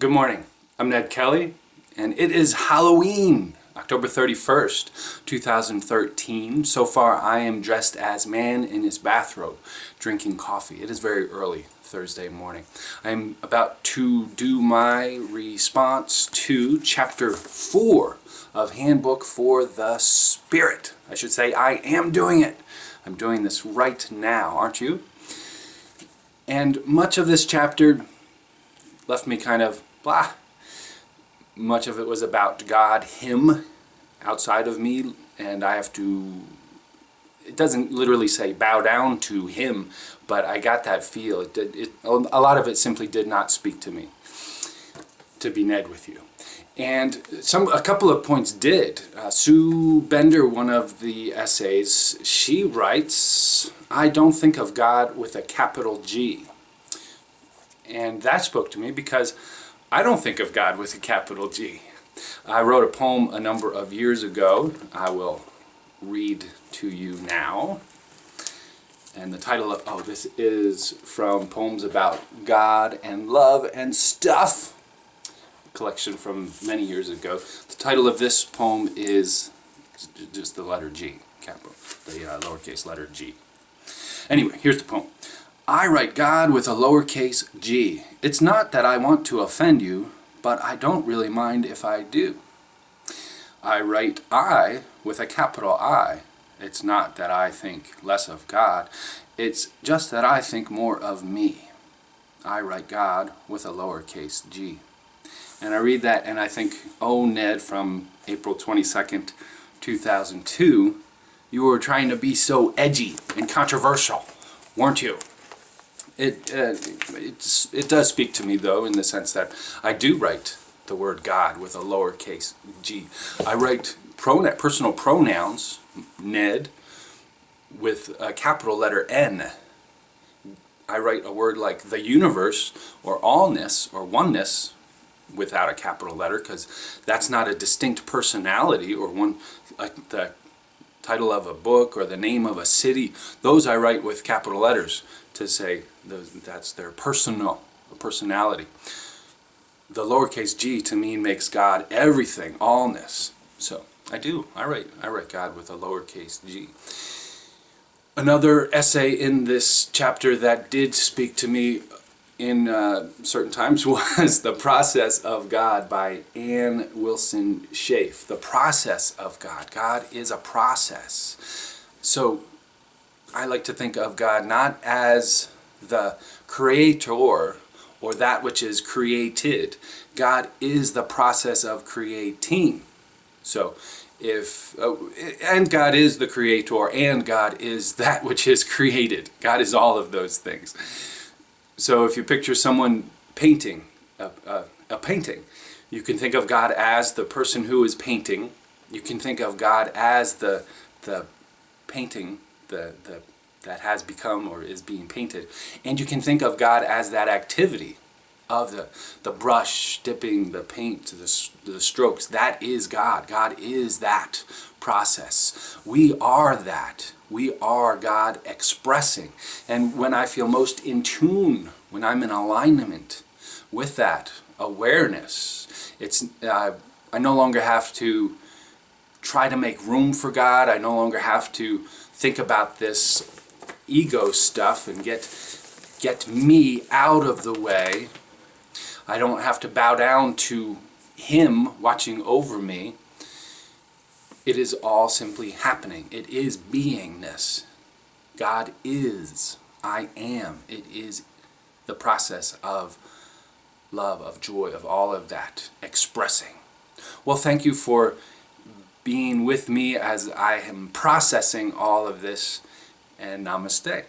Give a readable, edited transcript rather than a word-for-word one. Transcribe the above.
Good morning. I'm Ned Kelly, and it is Halloween, October 31st, 2013. So far, I am dressed as man in his bathrobe, drinking coffee. It is very early Thursday morning. I'm about to do my response to Chapter 4 of Handbook for the Spirit. I should say I am doing it. I'm doing this right now, aren't you? And much of this chapter left me kind of blah. Much of it was about God, Him, outside of me, and I have to, it doesn't literally say bow down to Him, but I got that feel. A lot of it simply did not speak to me, to be Ned with you. And a couple of points did. Sue Bender, one of the essays, she writes, I don't think of God with a capital G. And that spoke to me because I don't think of God with a capital G. I wrote a poem a number of years ago. I will read to you now. And the title of, this is from Poems About God and Love and Stuff, a collection from many years ago. The title of this poem is just the letter G, capital, the lowercase letter G. Anyway, here's the poem. I write God with a lowercase g. It's not that I want to offend you, but I don't really mind if I do. I write I with a capital I. It's not that I think less of God, it's just that I think more of me. I write God with a lowercase g. And I read that and I think, oh Ned, from April 22nd, 2002, you were trying to be so edgy and controversial, weren't you? It does speak to me, though, in the sense that I do write the word God with a lowercase g. I write personal pronouns, Ned, with a capital letter N. I write a word like the universe, or allness, or oneness, without a capital letter, because that's not a distinct personality, or one like the title of a book or the name of a city. Those I write with capital letters to say that's their personality. The lowercase g to me makes God everything, allness. So I write God with a lowercase g. Another essay in this chapter that did speak to me in certain times was The Process of God by Ann Wilson Schaaf. The process of God. God is a process. So I like to think of God not as the creator or that which is created. God is the process of creating. So and God is the creator and God is that which is created. God is all of those things. So if you picture someone painting a painting, you can think of God as the person who is painting. You can think of God as the painting that has become or is being painted. And you can think of God as that activity of the brush, dipping the paint, the strokes. That is God. God is that process. We are that. We are God expressing. And when I feel most in tune, when I'm in alignment with that awareness, I no longer have to try to make room for God. I no longer have to think about this ego stuff and get me out of the way. I don't have to bow down to Him watching over me. It is all simply happening. It is beingness. God is. I am. It is the process of love, of joy, of all of that expressing. Well, thank you for being with me as I am processing all of this, and namaste.